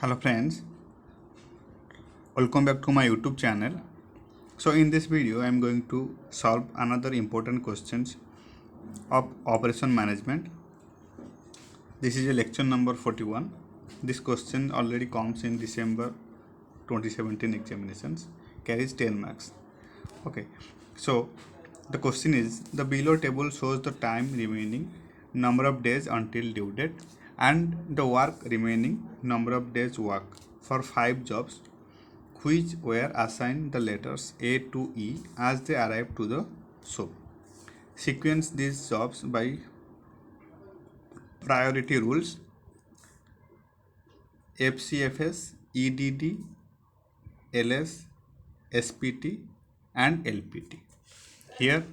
Hello friends, welcome back to my YouTube channel. So in this video I am going to solve another important questions of operation management. This is a lecture number 41. This question already comes in December 2017 examinations, carries 10 marks. Okay, so the question is the below table shows the time remaining, number of days until due date, and the work remaining, number of days work for 5 jobs which were assigned the letters A to E as they arrived to the shop. Sequence these jobs by priority rules FCFS, EDD, LS, SPT and LPT. Here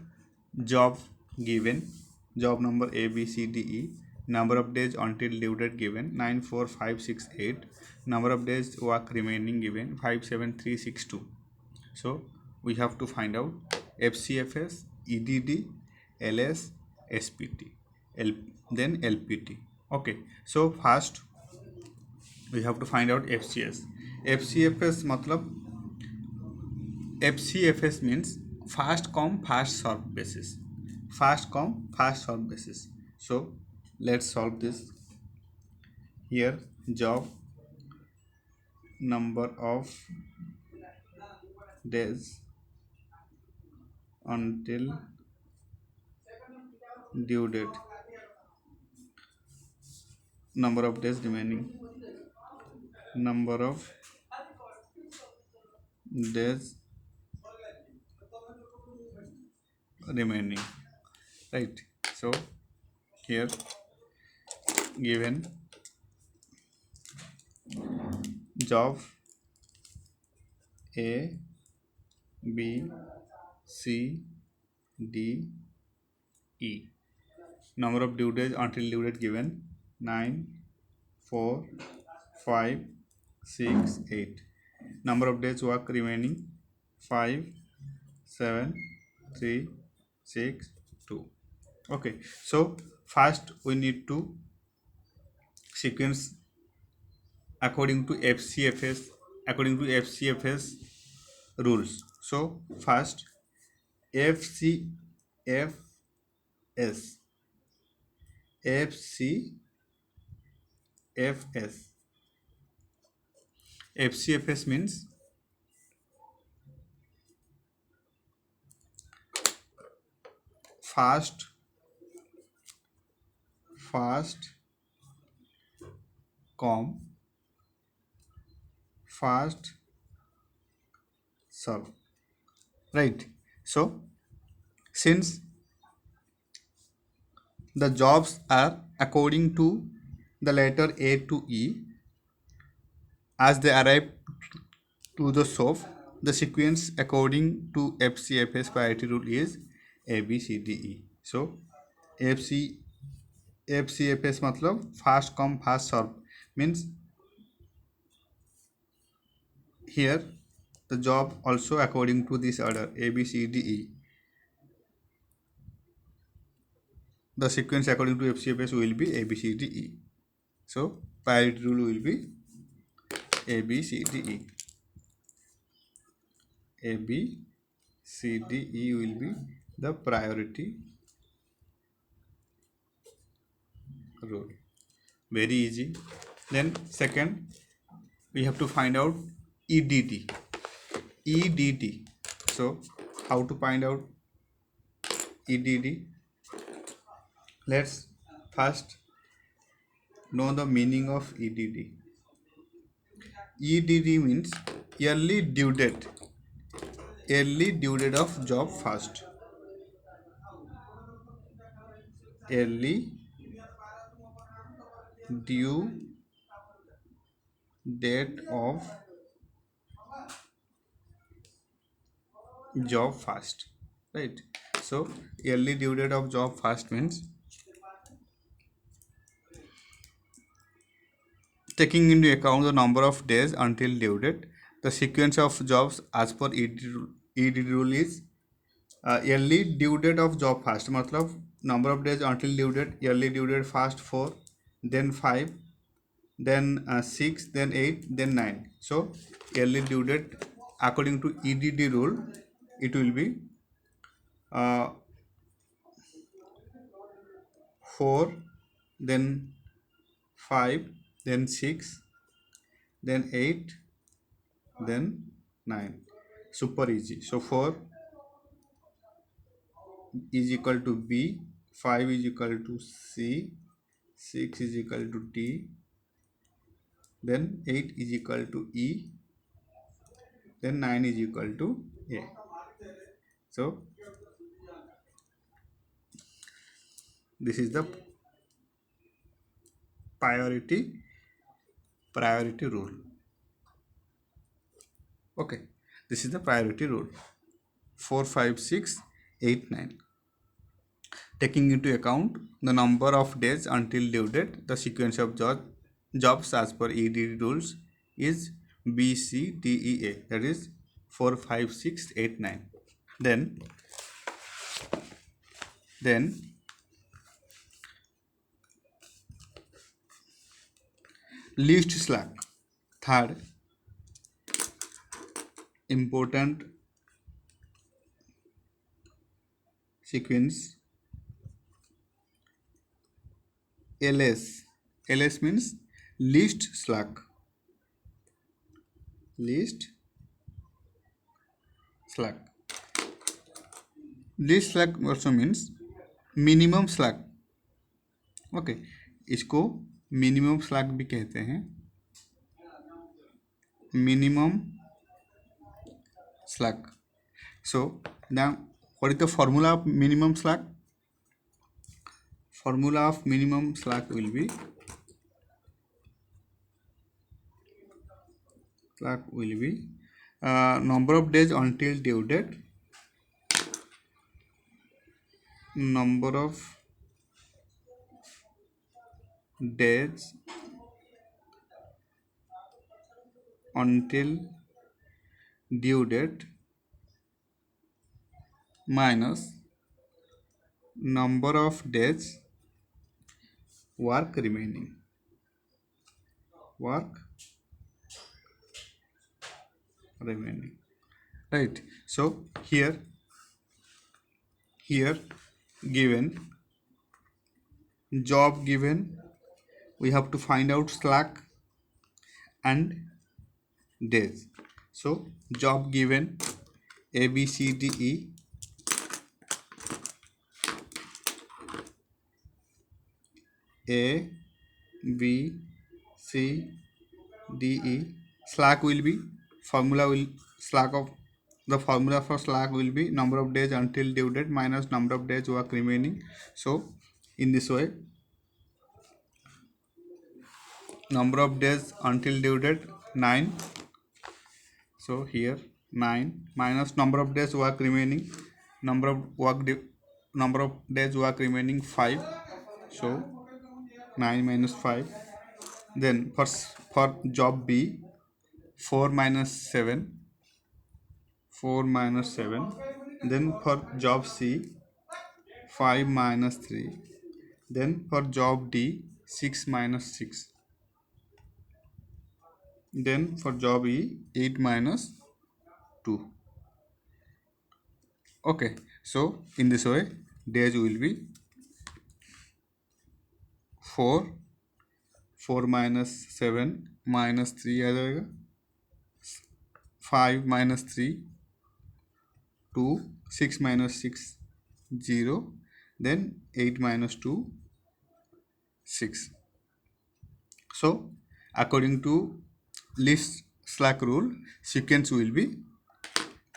job given, job number A, B, C, D, E, number of days until due date given 9, 4, 5, 6, 8, number of days work remaining given 5, 7, 3, 6, 2. So we have to find out FCFS, EDD, LS, SPT, then LPT. Okay, so first we have to find out FCS. FCFS matlab FCFS means fast come fast serve basis. Fast come fast serve basis. So let's solve this. Here job number of days until due date, number of days remaining, number of days remaining, right? So here given job A, B, C, D, E, number of due days until due date given 9, 4, 5, 6, 8, number of days work remaining 5, 7, 3, 6, 2. Okay, so first we need to sequence according to FCFS rules. So first FCFS FCFS FCFS means fast come fast serve, right? So since the jobs are according to the letter A to E as they arrive to the shop, the sequence according to FCFS priority rule is A, B, C, D, E. So FCFS मतलब fast come fast serve means here the job also according to this order A, B, C, D, E. The sequence according to FCFS will be A, B, C, D, E. So priority rule will be A, B, C, D, E. A, B, C, D, E will be the priority rule. Very easy. Then second, we have to find out EDD. EDD. So how to find out EDD? Let's first know the meaning of EDD. EDD means early due date. Early due date of job first. Early due date of job first, right? So early due date of job first means taking into account the number of days until due date, the sequence of jobs as per EDD rule is early due date of job first मतलब number of days until due date, early due date first 4, then 5, then 6, then 8, then 9. So early due date according to EDD rule, it will be 4, then 5, then 6, then 8, then 9. Super easy. So 4 is equal to B, 5 is equal to C, 6 is equal to D, then 8 is equal to E, then 9 is equal to A. So this is the priority rule. Okay, this is the priority rule. 4, 5, 6, 8, 9. Taking into account the number of days until due date, the sequence of jobs as per EDD rules is B, C, D, E, A. That is 4, 5, 6, 8, 9. Then least slack. Third important sequence, LS. LS means least slack. Least slack. Least slack also means minimum slack. Okay इसको minimum slack भी कहते हैं. Minimum slack. So now what is the formula of minimum slack? Formula of minimum slack will be number of days until due date, number of days until due date minus number of days work remaining. Right. So here given job given, we have to find out slack and days. So job given A, B, C, D, E. A, B, C, D, E. Slack will be the formula for slack will be number of days until due date minus number of days work remaining. So in this way, number of days until due date 9. So here 9 minus number of days work remaining, number of days work remaining 5. So 9 minus 5. Then for job B, 4 minus 7. Then for job C, 5 minus 3. Then for job D, 6 minus 6. Then for job E, 8 minus 2. Okay, so in this way days will be 4 minus 7 minus 3 आ जाएगा, 5 minus 3 2, 6 minus 6 0, then 8 minus 2 6. So according to least slack rule, sequence will be,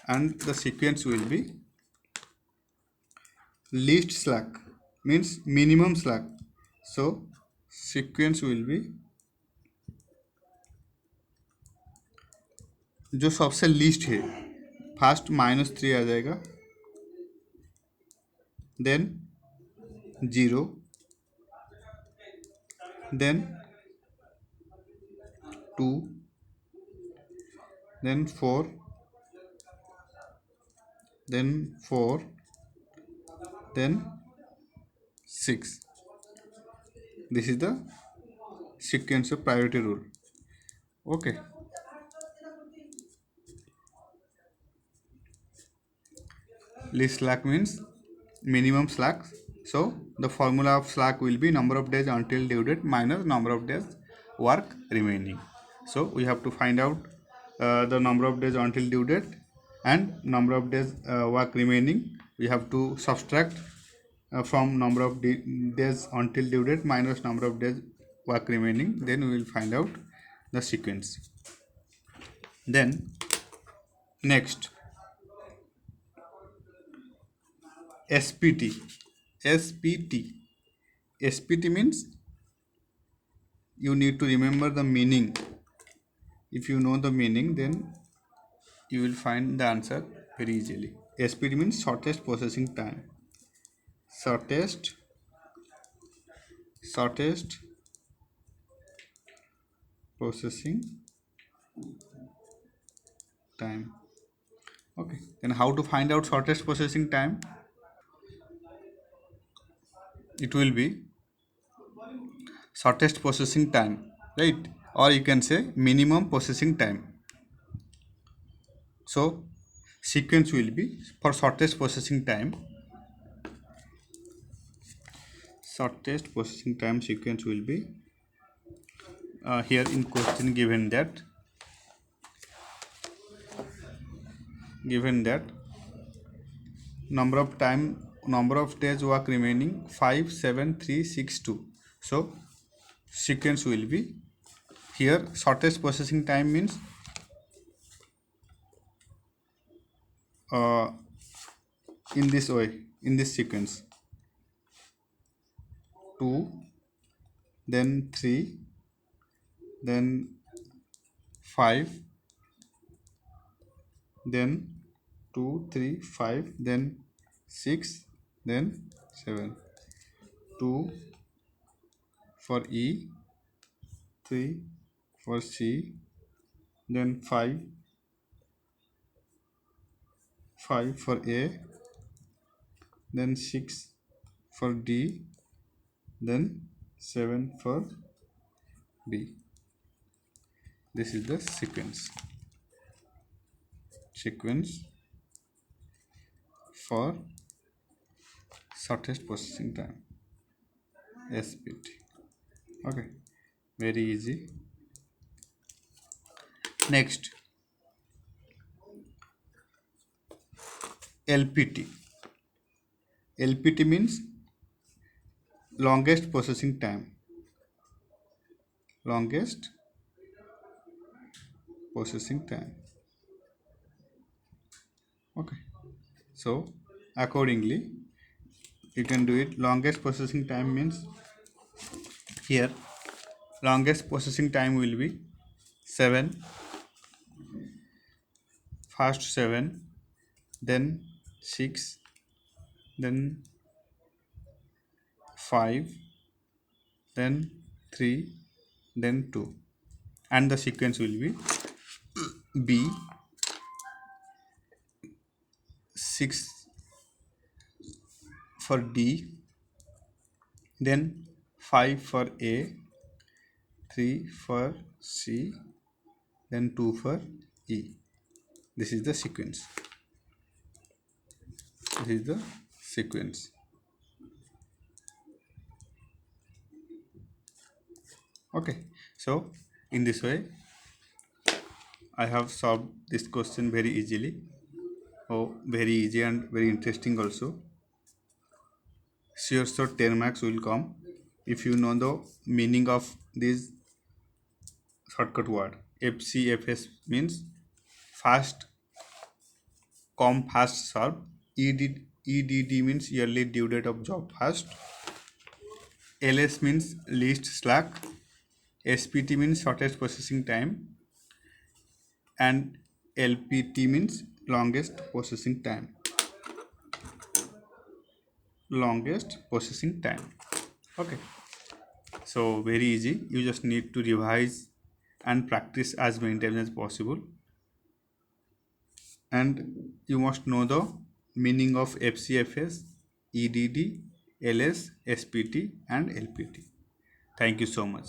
and the sequence will be least slack means minimum slack. So sequence will be जो सबसे least है, first -3 आ जाएगा, then 0, then 2, then 4, then 4, then 6. This is the sequence of priority rule. Okay. Least slack means minimum slack. So the formula of slack will be number of days until due date minus number of days work remaining. So we have to find out the number of days until due date and number of days work remaining. We have to subtract from number of days until due date minus number of days work remaining. Then we will find out the sequence. Then next, SPT. SPT. SPT means you need to remember the meaning. If you know the meaning, then you will find the answer very easily. SPT means shortest processing time. Shortest processing time. Okay. Then how to find out shortest processing time? It will be shortest processing time, right? Or you can say minimum processing time. So sequence will be for shortest processing time. Shortest processing time sequence will be here in question given that number of days work remaining 5 7 3 6 2. So sequence will be here shortest processing time means in this way, in this sequence 2, then 3, then 5, then 2 3 5, then 6, then 7. 2 for E, 3 for C, then 5 for A, then 6 for D, then 7 for B. This is the sequence for shortest processing time, SPT. Okay, very easy. Next, LPT. LPT means longest processing time. Longest processing time. Okay, so accordingly you can do it. Longest processing time means here longest processing time will be 7, first 7, then 6, then 5, then 3, then 2, and the sequence will be B, 6 for D, then 5 for A, 3 for C, then 2 for E. This is the sequence. Okay, so in this way I have solved this question very easily. Very easy and very interesting also. Sure, 10 marks will come if you know the meaning of this shortcut word. FCFS means fast come fast solve. EDD means yearly due date of job fast. LS means least slack. SPT means shortest processing time, and LPT means longest processing time. Okay, so very easy. You just need to revise and practice as many times as possible, and you must know the meaning of FCFS, EDD, LS, SPT and LPT. Thank you so much.